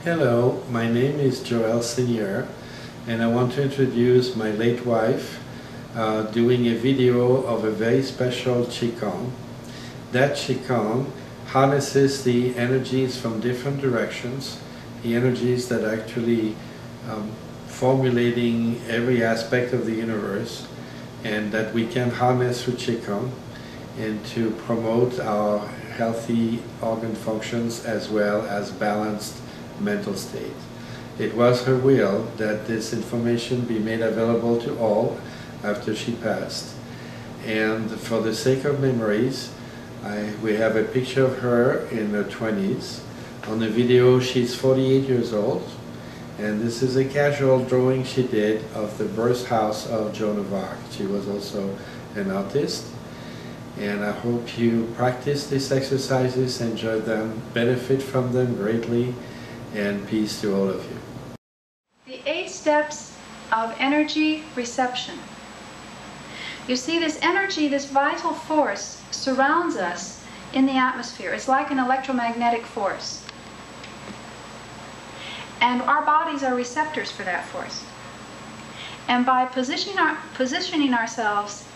Hello, my name is Alice Seigeur, and I want to introduce my late wife doing a video of a very special Chi Gung. That Chi Gung harnesses the energies from different directions, the energies that are actually formulating every aspect of the universe, and that we can harness through Chi Gung and to promote our healthy organ functions as well as balanced mental state. It was her will that this information be made available to all after she passed. And for the sake of memories, we have a picture of her in her 20s. On the video, she's 48 years old. And this is a casual drawing she did of the birth house of Joan of Arc. She was also an artist. And I hope you practice these exercises, enjoy them, benefit from them greatly, and peace to all of you. The 8 steps of energy reception. You see, this energy, this vital force surrounds us in the atmosphere. It's like an electromagnetic force. And our bodies are receptors for that force. And by positioning ourselves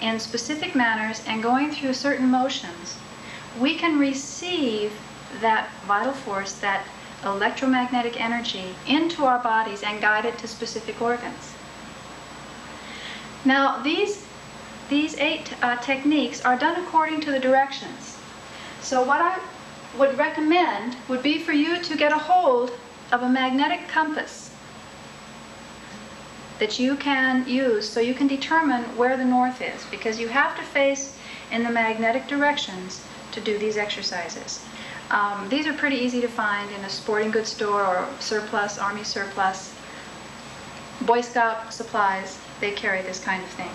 in specific manners and going through certain motions, we can receive that vital force, that electromagnetic energy, into our bodies and guide it to specific organs. Now, these 8 techniques are done according to the directions. So what I would recommend would be for you to get a hold of a magnetic compass that you can use so you can determine where the north is, because you have to face in the magnetic directions to do these exercises. These are pretty easy to find in a sporting goods store or surplus, army surplus. Boy Scout supplies, they carry this kind of thing.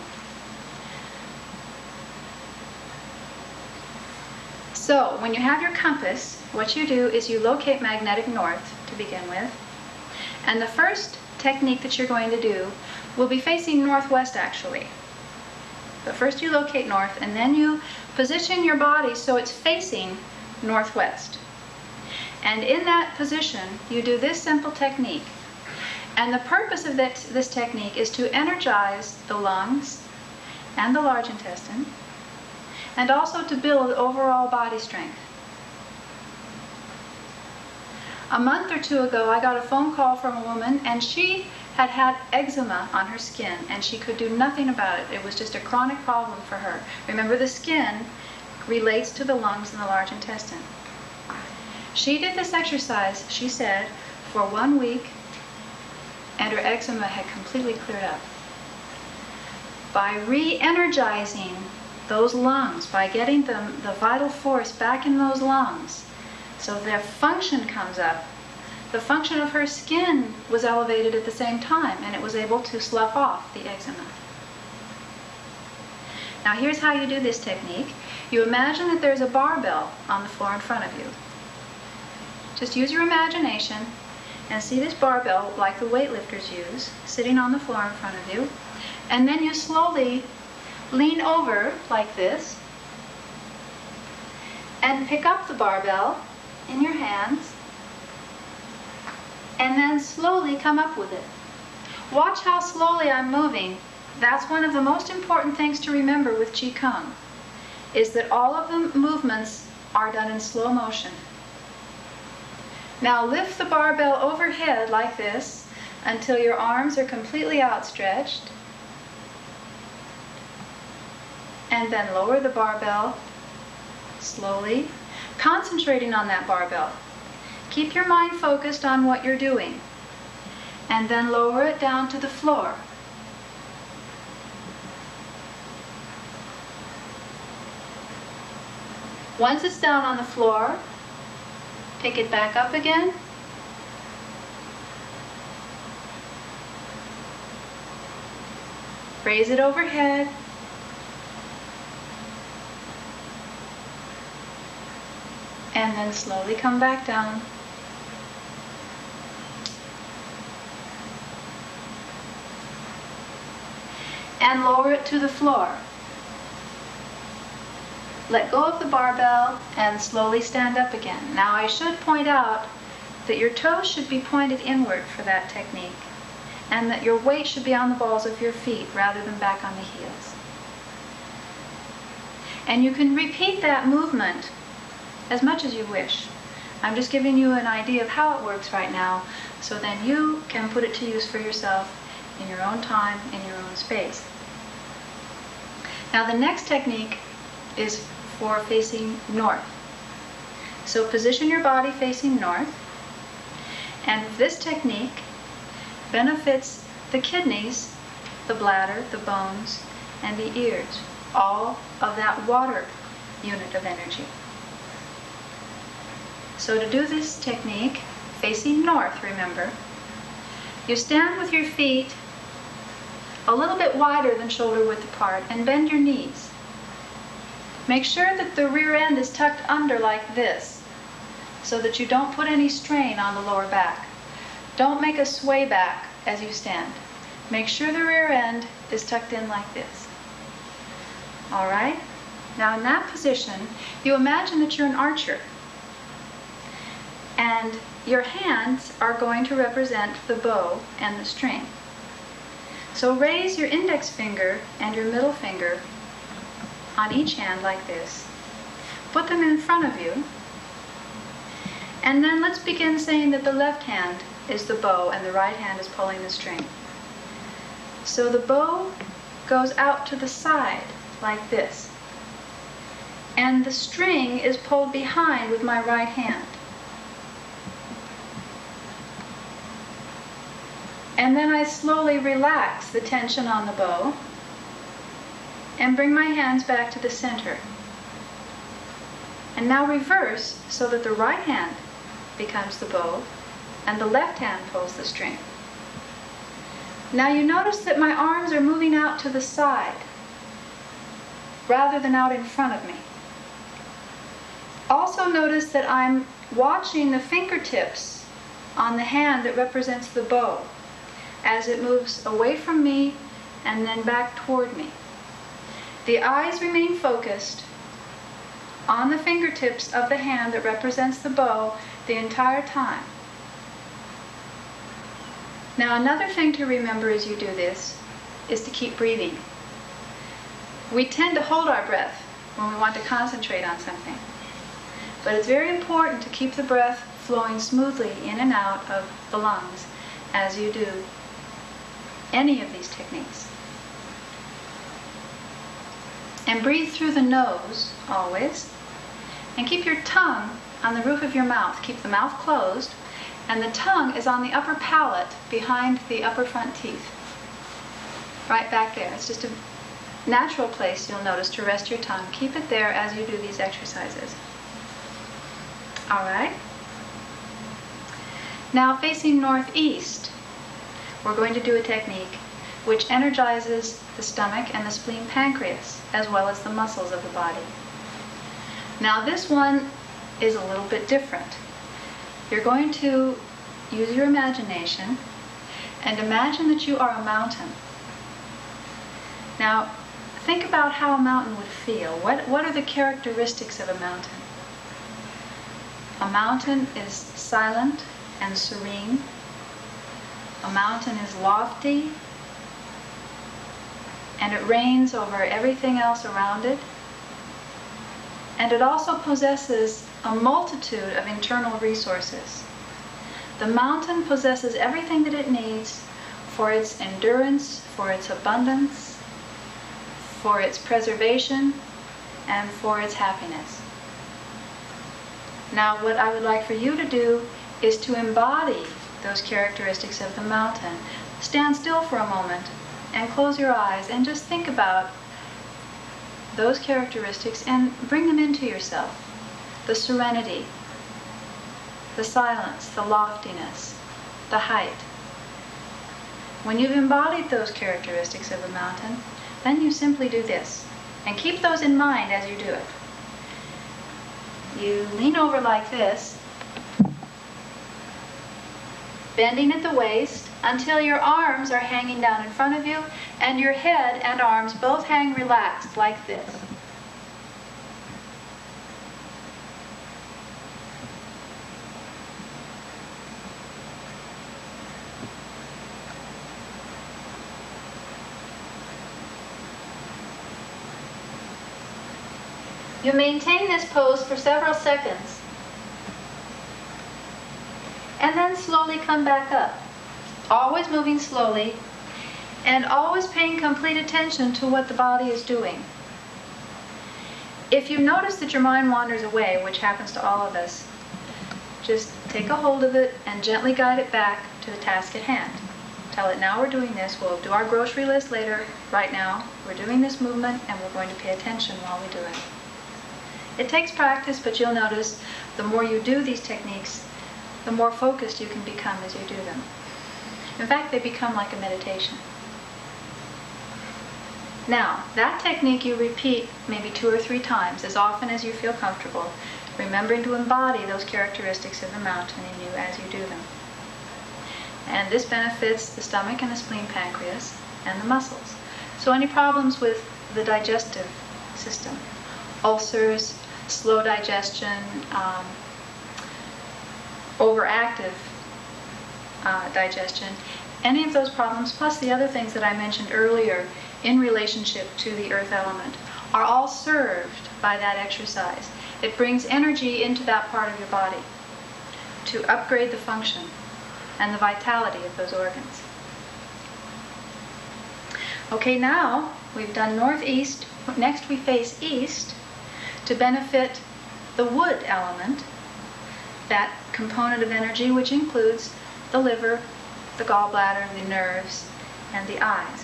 So when you have your compass, what you do is you locate magnetic north to begin with. And the first technique that you're going to do will be facing northwest, actually. But first you locate north, and then you position your body so it's facing northwest. And in that position, you do this simple technique. And the purpose of this technique is to energize the lungs and the large intestine, and also to build overall body strength. A month or 2 ago, I got a phone call from a woman, and she had had eczema on her skin, and she could do nothing about it. It was just a chronic problem for her. Remember, the skin relates to the lungs and the large intestine. She did this exercise, she said, for 1 week, and her eczema had completely cleared up. By re-energizing those lungs, by getting the vital force back in those lungs, so their function comes up, the function of her skin was elevated at the same time, and it was able to slough off the eczema. Now here's how you do this technique. You imagine that there's a barbell on the floor in front of you. Just use your imagination and see this barbell, like the weightlifters use, sitting on the floor in front of you. And then you slowly lean over like this and pick up the barbell in your hands, and then slowly come up with it. Watch how slowly I'm moving. That's one of the most important things to remember with Chi Gung, is that all of the movements are done in slow motion. Now lift the barbell overhead like this until your arms are completely outstretched, and then lower the barbell slowly, concentrating on that barbell. Keep your mind focused on what you're doing, and then lower it down to the floor. Once it's down on the floor, pick it back up again. Raise it overhead. And then slowly come back down. And lower it to the floor. Let go of the barbell and slowly stand up again. Now I should point out that your toes should be pointed inward for that technique, and that your weight should be on the balls of your feet rather than back on the heels. And you can repeat that movement as much as you wish. I'm just giving you an idea of how it works right now, so then you can put it to use for yourself in your own time, in your own space. Now the next technique is for facing north. So position your body facing north, and this technique benefits the kidneys, the bladder, the bones, and the ears, all of that water unit of energy. So to do this technique, facing north, remember, you stand with your feet a little bit wider than shoulder width apart and bend your knees. Make sure that the rear end is tucked under like this, so that you don't put any strain on the lower back. Don't make a sway back as you stand. Make sure the rear end is tucked in like this. All right? Now in that position, you imagine that you're an archer, and your hands are going to represent the bow and the string. So raise your index finger and your middle finger on each hand like this. Put them in front of you. And then let's begin saying that the left hand is the bow and the right hand is pulling the string. So the bow goes out to the side like this. And the string is pulled behind with my right hand. And then I slowly relax the tension on the bow and bring my hands back to the center. And now reverse so that the right hand becomes the bow and the left hand pulls the string. Now you notice that my arms are moving out to the side rather than out in front of me. Also notice that I'm watching the fingertips on the hand that represents the bow as it moves away from me and then back toward me. The eyes remain focused on the fingertips of the hand that represents the bow the entire time. Now another thing to remember as you do this is to keep breathing. We tend to hold our breath when we want to concentrate on something. But it's very important to keep the breath flowing smoothly in and out of the lungs as you do any of these techniques. And breathe through the nose, always. And keep your tongue on the roof of your mouth. Keep the mouth closed, and the tongue is on the upper palate behind the upper front teeth. Right back there. It's just a natural place, you'll notice, to rest your tongue. Keep it there as you do these exercises. All right? Now facing northeast, we're going to do a technique which energizes the stomach and the spleen pancreas, as well as the muscles of the body. Now this one is a little bit different. You're going to use your imagination and imagine that you are a mountain. Now think about how a mountain would feel. What are the characteristics of a mountain? A mountain is silent and serene. A mountain is lofty, and it reigns over everything else around it. And it also possesses a multitude of internal resources. The mountain possesses everything that it needs for its endurance, for its abundance, for its preservation, and for its happiness. Now, what I would like for you to do is to embody those characteristics of the mountain. Stand still for a moment and close your eyes and just think about those characteristics and bring them into yourself. The serenity, the silence, the loftiness, the height. When you've embodied those characteristics of a mountain, then you simply do this. And keep those in mind as you do it. You lean over like this, bending at the waist until your arms are hanging down in front of you and your head and arms both hang relaxed like this. You maintain this pose for several seconds and then slowly come back up, always moving slowly and always paying complete attention to what the body is doing. If you notice that your mind wanders away, which happens to all of us, just take a hold of it and gently guide it back to the task at hand. Tell it, now we're doing this, we'll do our grocery list later. Right now, we're doing this movement and we're going to pay attention while we do it. It takes practice, but you'll notice the more you do these techniques, the more focused you can become as you do them. In fact, they become like a meditation. Now, that technique you repeat maybe 2 or 3 times, as often as you feel comfortable, remembering to embody those characteristics of the mountain in you as you do them. And this benefits the stomach and the spleen, pancreas, and the muscles. So any problems with the digestive system, ulcers, slow digestion, overactive digestion, any of those problems, plus the other things that I mentioned earlier in relationship to the earth element, are all served by that exercise. It brings energy into that part of your body to upgrade the function and the vitality of those organs. Okay, now we've done northeast. Next we face east to benefit the wood element, that component of energy which includes the liver, the gallbladder, the nerves, and the eyes.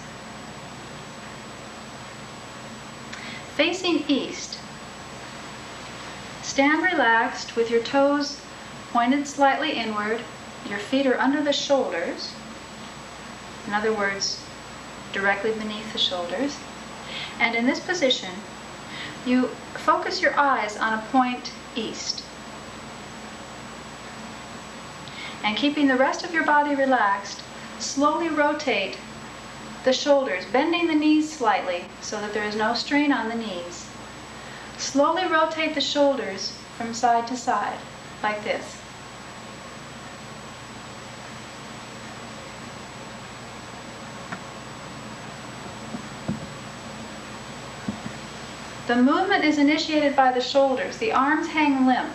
Facing east, stand relaxed with your toes pointed slightly inward. Your feet are under the shoulders. In other words, directly beneath the shoulders. And in this position, you focus your eyes on a point east. And keeping the rest of your body relaxed, slowly rotate the shoulders, bending the knees slightly so that there is no strain on the knees. Slowly rotate the shoulders from side to side, like this. The movement is initiated by the shoulders. The arms hang limp.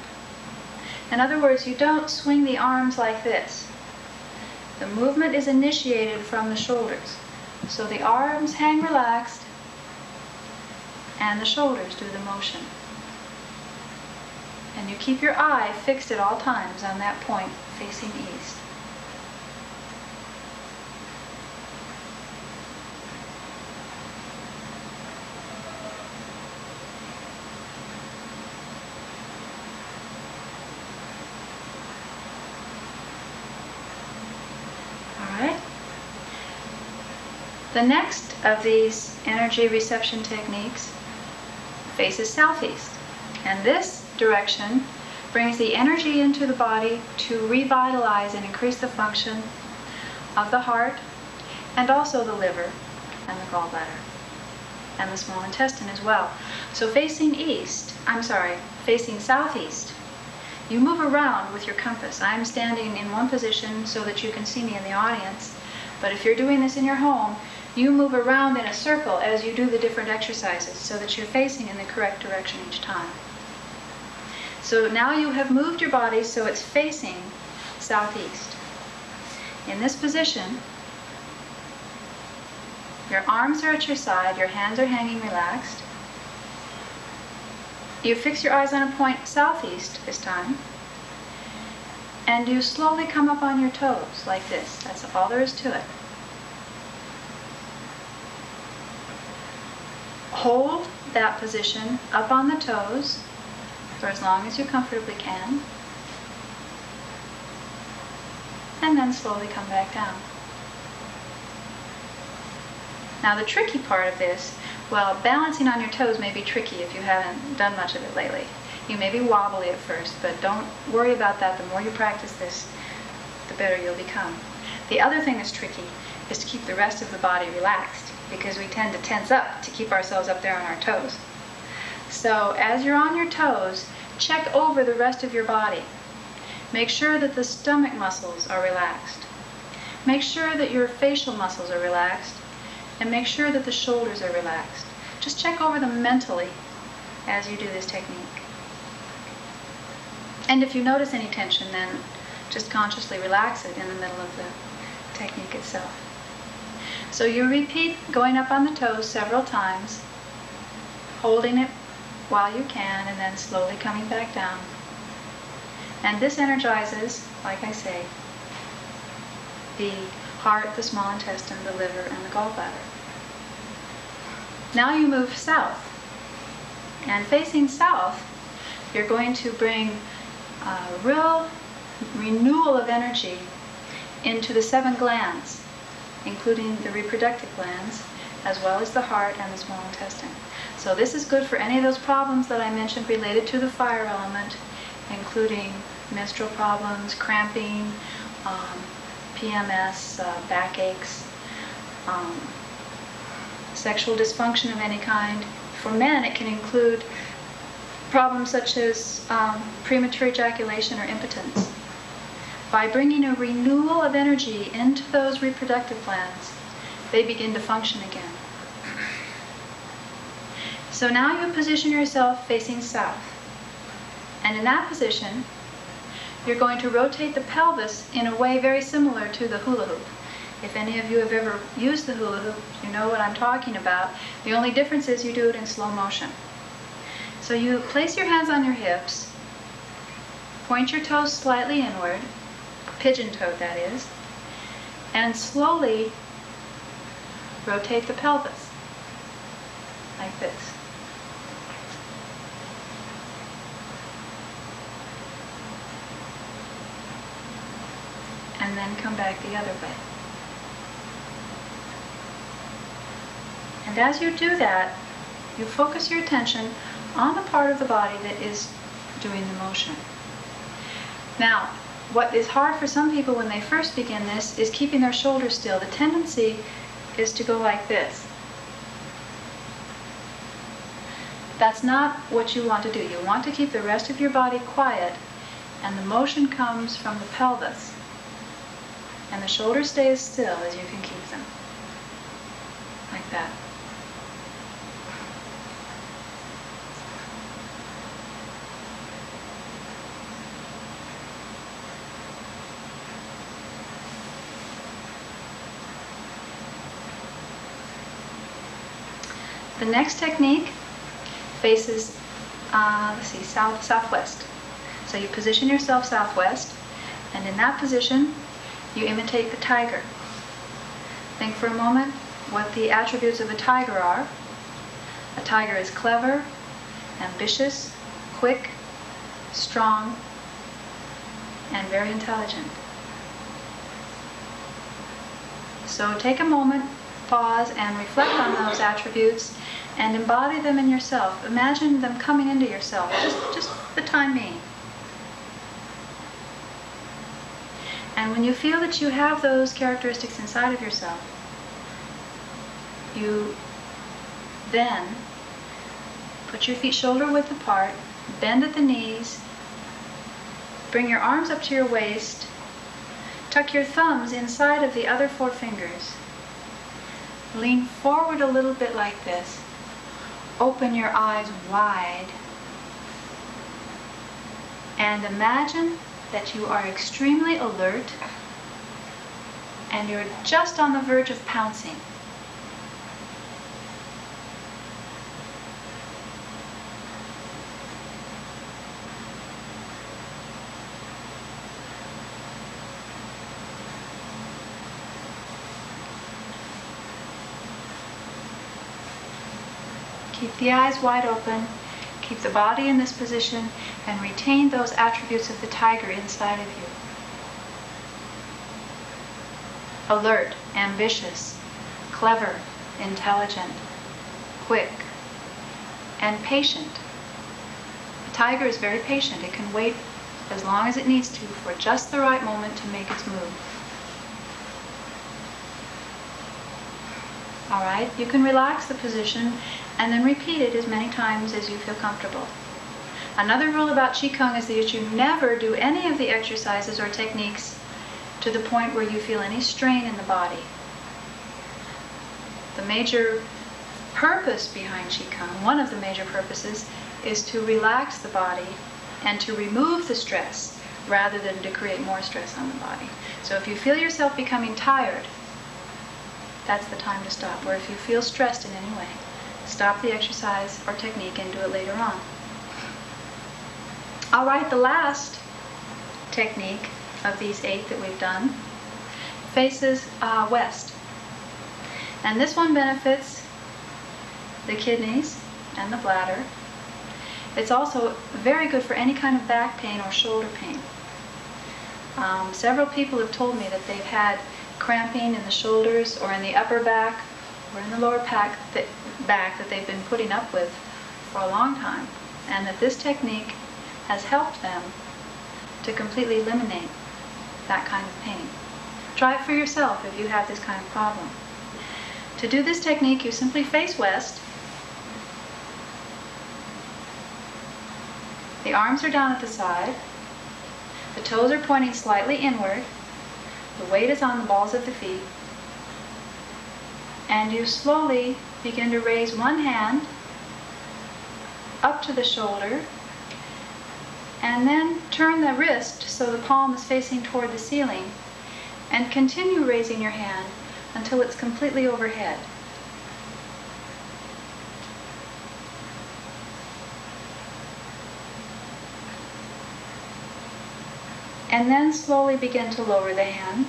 In other words, you don't swing the arms like this. The movement is initiated from the shoulders. So the arms hang relaxed and the shoulders do the motion. And you keep your eye fixed at all times on that point facing east. The next of these energy reception techniques faces southeast, and this direction brings the energy into the body to revitalize and increase the function of the heart and also the liver and the gallbladder and the small intestine as well. So facing southeast, you move around with your compass. I'm standing in one position so that you can see me in the audience, but if you're doing this in your home, you move around in a circle as you do the different exercises so that you're facing in the correct direction each time. So now you have moved your body so it's facing southeast. In this position, your arms are at your side, your hands are hanging relaxed. You fix your eyes on a point southeast this time, and you slowly come up on your toes like this. That's all there is to it. Hold that position up on the toes for as long as you comfortably can, and then slowly come back down. Now the tricky part of this, well, balancing on your toes may be tricky if you haven't done much of it lately. You may be wobbly at first, but don't worry about that. The more you practice this, the better you'll become. The other thing that's tricky is to keep the rest of the body relaxed, because we tend to tense up to keep ourselves up there on our toes. So as you're on your toes, check over the rest of your body. Make sure that the stomach muscles are relaxed. Make sure that your facial muscles are relaxed, and make sure that the shoulders are relaxed. Just check over them mentally as you do this technique. And if you notice any tension, then just consciously relax it in the middle of the technique itself. So you repeat going up on the toes several times, holding it while you can, and then slowly coming back down. And this energizes, like I say, the heart, the small intestine, the liver, and the gallbladder. Now you move south. And facing south, you're going to bring a real renewal of energy into the 7 glands, including the reproductive glands, as well as the heart and the small intestine. So this is good for any of those problems that I mentioned related to the fire element, including menstrual problems, cramping, PMS, backaches, sexual dysfunction of any kind. For men, it can include problems such as premature ejaculation or impotence. By bringing a renewal of energy into those reproductive glands, they begin to function again. So now you position yourself facing south. And in that position, you're going to rotate the pelvis in a way very similar to the hula hoop. If any of you have ever used the hula hoop, you know what I'm talking about. The only difference is you do it in slow motion. So you place your hands on your hips, point your toes slightly inward, pigeon-toed that is, and slowly rotate the pelvis, like this. And then come back the other way. And as you do that, you focus your attention on the part of the body that is doing the motion. Now, what is hard for some people when they first begin this is keeping their shoulders still. The tendency is to go like this. That's not what you want to do. You want to keep the rest of your body quiet, and the motion comes from the pelvis. And the shoulders stay as still as you can keep them. Like that. The next technique faces, southwest. So you position yourself southwest, and in that position, you imitate the tiger. Think for a moment what the attributes of a tiger are. A tiger is clever, ambitious, quick, strong, and very intelligent. So take a moment, pause, and reflect on those attributes and embody them in yourself. Imagine them coming into yourself, just the time being. And when you feel that you have those characteristics inside of yourself, you then put your feet shoulder width apart, bend at the knees, bring your arms up to your waist, tuck your thumbs inside of the other 4 fingers, lean forward a little bit like this, open your eyes wide, and imagine that you are extremely alert and you're just on the verge of pouncing. Keep the eyes wide open, keep the body in this position, and retain those attributes of the tiger inside of you. Alert, ambitious, clever, intelligent, quick, and patient. The tiger is very patient. It can wait as long as it needs to for just the right moment to make its move. All right, you can relax the position and then repeat it as many times as you feel comfortable. Another rule about Chi Gung is that you never do any of the exercises or techniques to the point where you feel any strain in the body. The major purpose behind Chi Gung, one of the major purposes, is to relax the body and to remove the stress rather than to create more stress on the body. So if you feel yourself becoming tired, that's the time to stop. Or if you feel stressed in any way, stop the exercise or technique and do it later on. All right, the last technique of these 8 that we've done faces west. And this one benefits the kidneys and the bladder. It's also very good for any kind of back pain or shoulder pain. Several people have told me that they've had cramping in the shoulders or in the upper back or in the lower back that they've been putting up with for a long time, and that this technique has helped them to completely eliminate that kind of pain. Try it for yourself if you have this kind of problem. To do this technique, you simply face west. The arms are down at the side. The toes are pointing slightly inward. The weight is on the balls of the feet. And you slowly begin to raise one hand up to the shoulder, and then turn the wrist so the palm is facing toward the ceiling, and continue raising your hand until it's completely overhead. And then slowly begin to lower the hand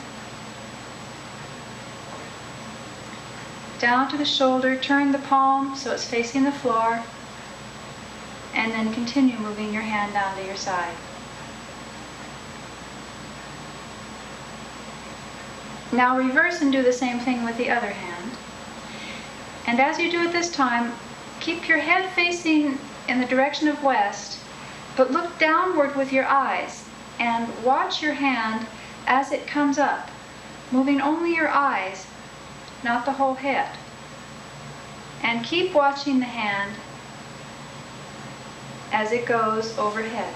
down to the shoulder, turn the palm so it's facing the floor, and then continue moving your hand down to your side. Now reverse and do the same thing with the other hand. And as you do it this time, keep your head facing in the direction of west, but look downward with your eyes and watch your hand as it comes up, moving only your eyes, not the whole head. And keep watching the hand as it goes overhead.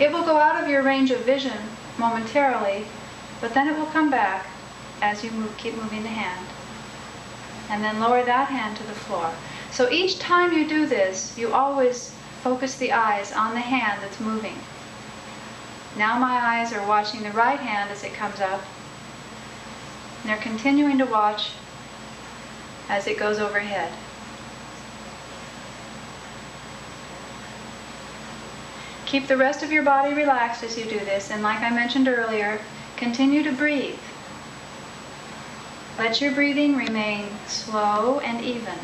It will go out of your range of vision momentarily, but then it will come back as you keep moving the hand. And then lower that hand to the floor. So each time you do this, you always focus the eyes on the hand that's moving. Now my eyes are watching the right hand as it comes up. And they're continuing to watch as it goes overhead. Keep the rest of your body relaxed as you do this, and like I mentioned earlier, continue to breathe. Let your breathing remain slow and even.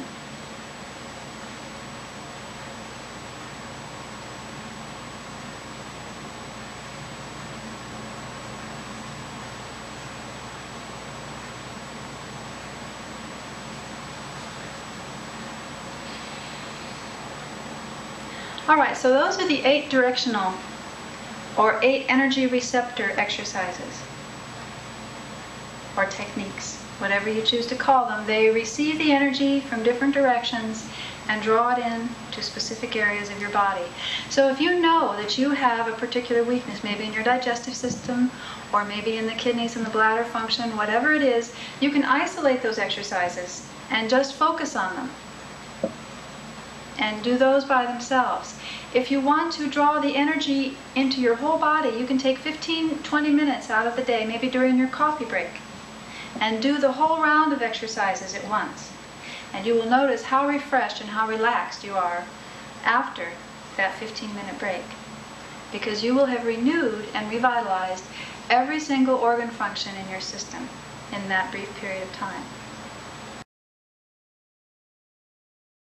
Alright, so those are the 8 directional or 8 energy receptor exercises or techniques, whatever you choose to call them. They receive the energy from different directions and draw it in to specific areas of your body. So if you know that you have a particular weakness, maybe in your digestive system or maybe in the kidneys and the bladder function, whatever it is, you can isolate those exercises and just focus on them and do those by themselves. If you want to draw the energy into your whole body, you can take 15-20 minutes out of the day, maybe during your coffee break, and do the whole round of exercises at once. And you will notice how refreshed and how relaxed you are after that 15-minute break, because you will have renewed and revitalized every single organ function in your system in that brief period of time.